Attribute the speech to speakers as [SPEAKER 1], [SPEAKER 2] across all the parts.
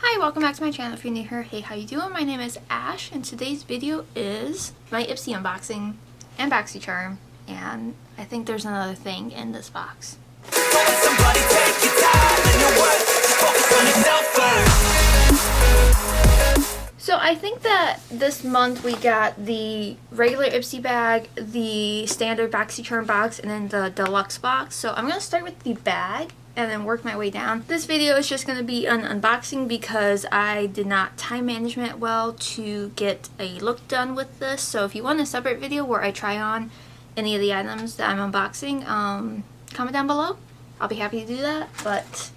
[SPEAKER 1] Hi, welcome back to my channel. If you're new here, hey, how you doing? My name is Ash, and today's video is my Ipsy unboxing and Boxycharm, and I think there's another thing in this box. So I think that this month we got the regular Ipsy bag, the standard Boxycharm box, and then the deluxe box. So I'm going to start with the bag and then work my way down. This video is just going to be an unboxing because I did not time management well to get a look done with this. So if you want a separate video where I try on any of the items that I'm unboxing, comment down below. I'll be happy to do that. But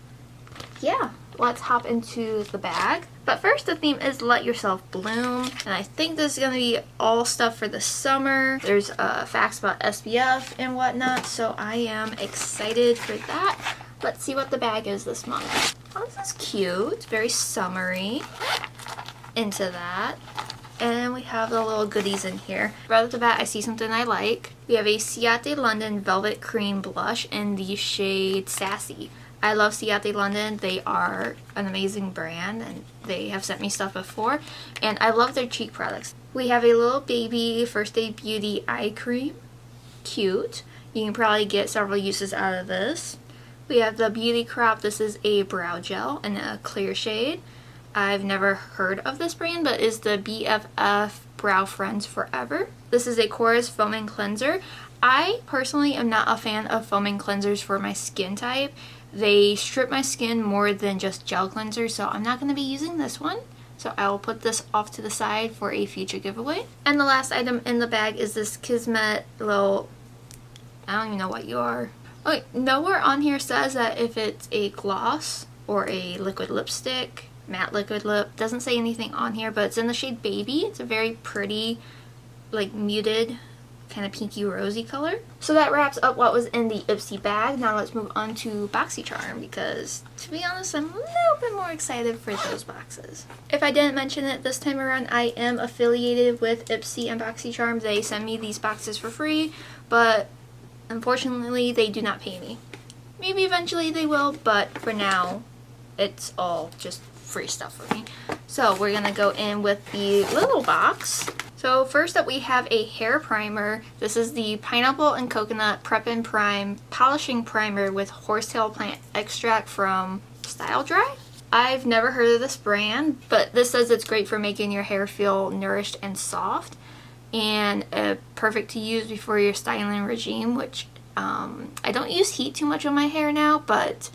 [SPEAKER 1] yeah, let's hop into the bag. But first, the theme is Let Yourself Bloom, and I think this is going to be all stuff for the summer. There's facts about SPF and whatnot, so I am excited for that. Let's see what the bag is this month. Oh, this is cute. It's very summery. Into that. And we have the little goodies in here. Right off the bat, I see something I like. We have a Ciate London Velvet Cream Blush in the shade Sassy. I love Ciate London. They are an amazing brand and they have sent me stuff before. And I love their cheek products. We have a little baby First Day Beauty eye cream. Cute. You can probably get several uses out of this. We have the Beauty Crop. This is a brow gel in a clear shade. I've never heard of this brand, but is the BFF Brow Friends Forever. This is a Chorus Foaming Cleanser. I personally am not a fan of foaming cleansers for my skin type. They strip my skin more than just gel cleansers, so I'm not going to be using this one. So I will put this off to the side for a future giveaway. And the last item in the bag is this Kismet little, I don't even know what you are. Okay, nowhere on here says that if it's a gloss or a liquid lipstick, matte liquid lip. Doesn't say anything on here, but it's in the shade Baby. It's a very pretty, like muted, kind of pinky rosy color. So that wraps up what was in the Ipsy bag. Now let's move on to Boxycharm because, to be honest, I'm a little bit more excited for those boxes. If I didn't mention it this time around, I am affiliated with Ipsy and Boxycharm. They send me these boxes for free, but unfortunately they do not pay me. Maybe eventually they will, but for now it's all just free stuff for me. So we're gonna go in with the little box. So first up we have a hair primer. This is the Pineapple and Coconut Prep and Prime Polishing Primer with Horsetail Plant Extract from Style Dry. I've never heard of this brand, but this says it's great for making your hair feel nourished and soft, and perfect to use before your styling regime, which I don't use heat too much on my hair now, but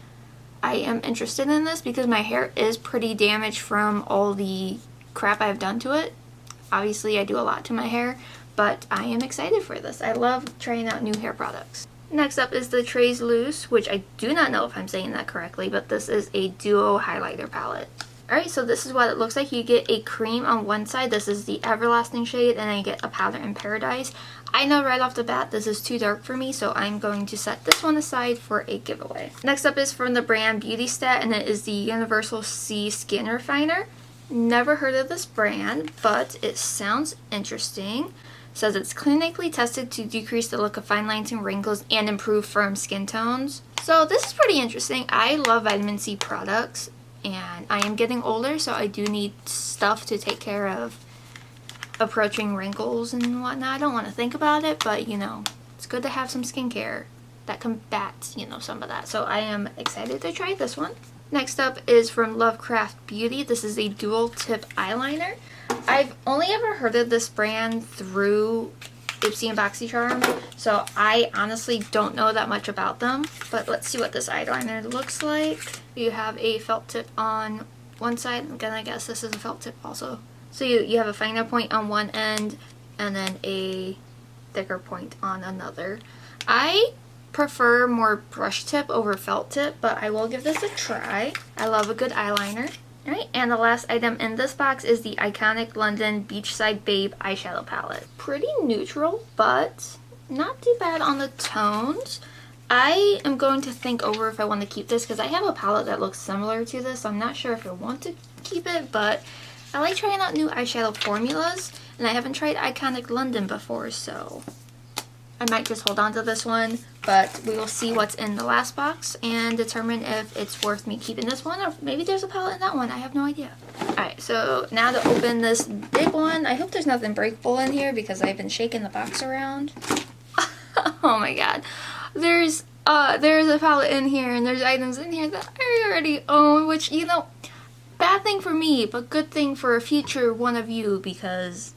[SPEAKER 1] I am interested in this because my hair is pretty damaged from all the crap I've done to it. Obviously I do a lot to my hair, but I am excited for this. I love trying out new hair products. Next up is the Trace Loose, which I do not know if I'm saying that correctly, but this is a duo highlighter palette. Alright, so this is what it looks like. You get a cream on one side. This is the Everlasting shade, and then you get a powder in Paradise. I know right off the bat this is too dark for me, so I'm going to set this one aside for a giveaway. Next up is from the brand Beauty Stat, and it is the Universal C Skin Refiner. Never heard of this brand, but it sounds interesting. It says it's clinically tested to decrease the look of fine lines and wrinkles and improve firm skin tones. So this is pretty interesting. I love vitamin C products, and I am getting older, so I do need stuff to take care of approaching wrinkles and whatnot. I don't want to think about it, but you know, it's good to have some skincare that combats, you know, some of that. So I am excited to try this one. Next up is from Lovecraft Beauty. This is a dual tip eyeliner. I've only ever heard of this brand through Ipsy and Boxycharm, so I honestly don't know that much about them. But let's see what this eyeliner looks like. You have a felt tip on one side. I'm gonna guess this is a felt tip also. So you have a finer point on one end and then a thicker point on another. I prefer more brush tip over felt tip, but I will give this a try. I love a good eyeliner. Alright, and the last item in this box is the iconic London Beachside Babe eyeshadow palette. Pretty neutral, but not too bad on the tones. I am going to think over if I want to keep this because I have a palette that looks similar to this. I'm not sure if I want to keep it, but I like trying out new eyeshadow formulas, and I haven't tried Iconic London before, so I might just hold on to this one, but we will see what's in the last box and determine if it's worth me keeping this one, or maybe there's a palette in that one. I have no idea. Alright, so now to open this big one. I hope there's nothing breakable in here because I've been shaking the box around. Oh my god. There's a palette in here and there's items in here that I already own, which, you know, bad thing for me, but good thing for a future one of you because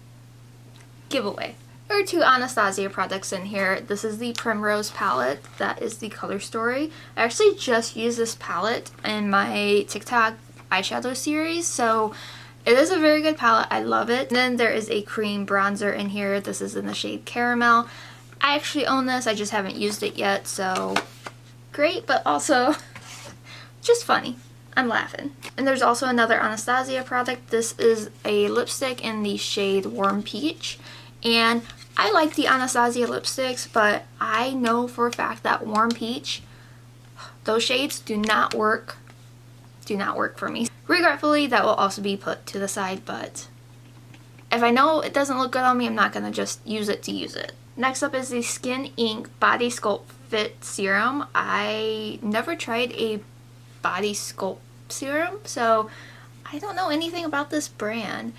[SPEAKER 1] giveaway. There are 2 Anastasia products in here. This is the Primrose palette. That is the Color Story. I actually just used this palette in my TikTok eyeshadow series, so it is a very good palette. I love it. And then there is a cream bronzer in here. This is in the shade Caramel. I actually own this. I just haven't used it yet, so great, but also just funny. I'm laughing. And there's also another Anastasia product. This is a lipstick in the shade Warm Peach. And I like the Anastasia lipsticks, but I know for a fact that Warm Peach, those shades do not work for me. Regretfully, that will also be put to the side, but if I know it doesn't look good on me, I'm not gonna just use it to use it. Next up is the Skin Ink Body Sculpt Fit Serum. I never tried a body sculpt serum, so I don't know anything about this brand.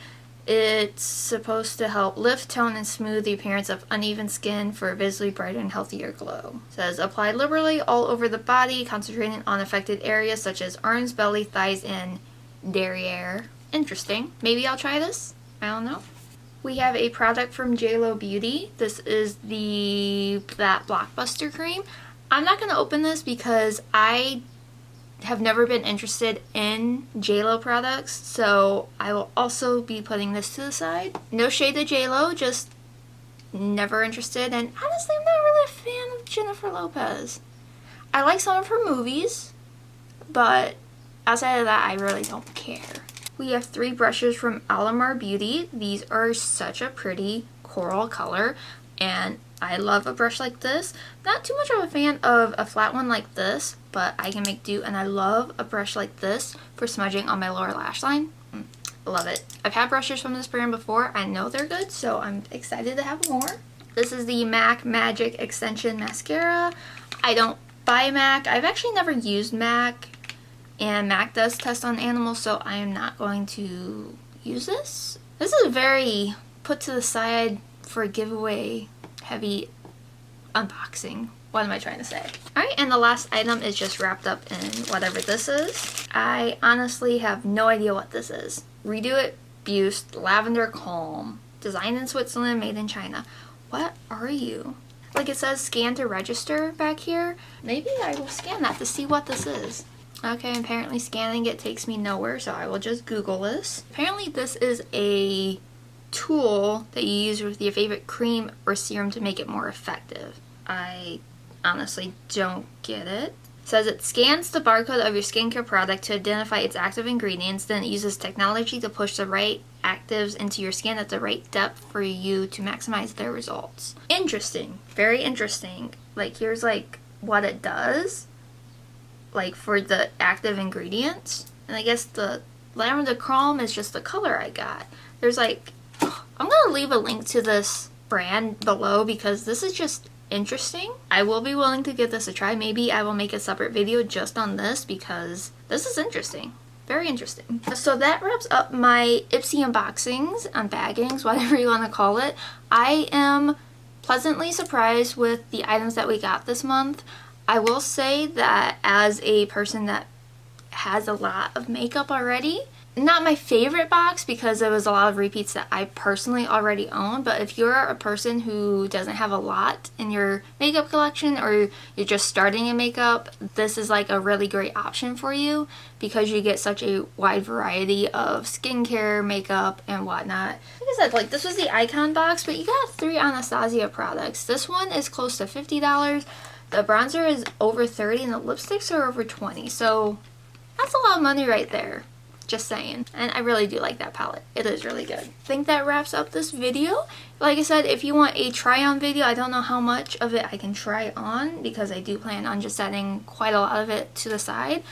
[SPEAKER 1] It's supposed to help lift, tone, and smooth the appearance of uneven skin for a visibly brighter and healthier glow. It says apply liberally all over the body, concentrating on affected areas such as arms, belly, thighs, and derriere. Interesting. Maybe I'll try this. I don't know. We have a product from Beauty. This is that Blockbuster cream. I'm not going to open this because I have never been interested in JLo products, so I will also be putting this to the side. No shade to JLo, just never interested, and honestly I'm not really a fan of Jennifer Lopez. I like some of her movies, but outside of that I really don't care. We have 3 brushes from Ipsy Beauty. These are such a pretty coral color, and I love a brush like this. Not too much of a fan of a flat one like this, but I can make do, and I love a brush like this for smudging on my lower lash line. Love it. I've had brushes from this brand before. I know they're good, so I'm excited to have more. This is the MAC Magic Extension Mascara. I don't buy MAC. I've actually never used MAC, and MAC does test on animals, so I am not going to use this. This is very put to the side for a giveaway heavy unboxing. What am I trying to say? Alright, and the last item is just wrapped up in whatever this is. I honestly have no idea what this is. Redo It Buste Lavender Calm. Designed in Switzerland, made in China. What are you? Like it says scan to register back here. Maybe I will scan that to see what this is. Okay, apparently scanning it takes me nowhere, so I will just Google this. Apparently this is a tool that you use with your favorite cream or serum to make it more effective. I honestly don't get it. It says it scans the barcode of your skincare product to identify its active ingredients, then it uses technology to push the right actives into your skin at the right depth for you to maximize their results. Interesting. Very interesting. Like, here's like what it does, like for the active ingredients. And I guess the Lavender Calm is just the color I got. There's like, I'm gonna leave a link to this brand below because this is just interesting. I will be willing to give this a try. Maybe I will make a separate video just on this because this is interesting. Very interesting. So that wraps up my Ipsy unboxings, unbaggings, whatever you want to call it. I am pleasantly surprised with the items that we got this month. I will say that as a person that has a lot of makeup already, not my favorite box because there was a lot of repeats that I personally already own, but if you're a person who doesn't have a lot in your makeup collection or you're just starting in makeup, this is like a really great option for you because you get such a wide variety of skincare, makeup, and whatnot. Like I said, like this was the Icon box, but you got 3 Anastasia products. This one is close to $50. The bronzer is over $30 and the lipsticks are over $20, so that's a lot of money right there. Just saying. And I really do like that palette. It is really good. I think that wraps up this video. Like I said, if you want a try on video, I don't know how much of it I can try on because I do plan on just setting quite a lot of it to the side.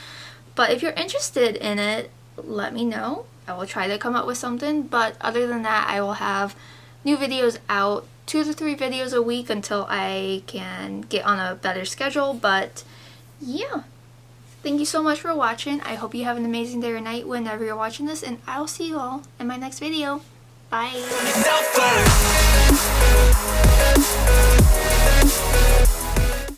[SPEAKER 1] But if you're interested in it, let me know. I will try to come up with something. But other than that, I will have new videos out, 2 to 3 videos a week until I can get on a better schedule. But yeah, thank you so much for watching. I hope you have an amazing day or night whenever you're watching this, and I'll see you all in my next video. Bye.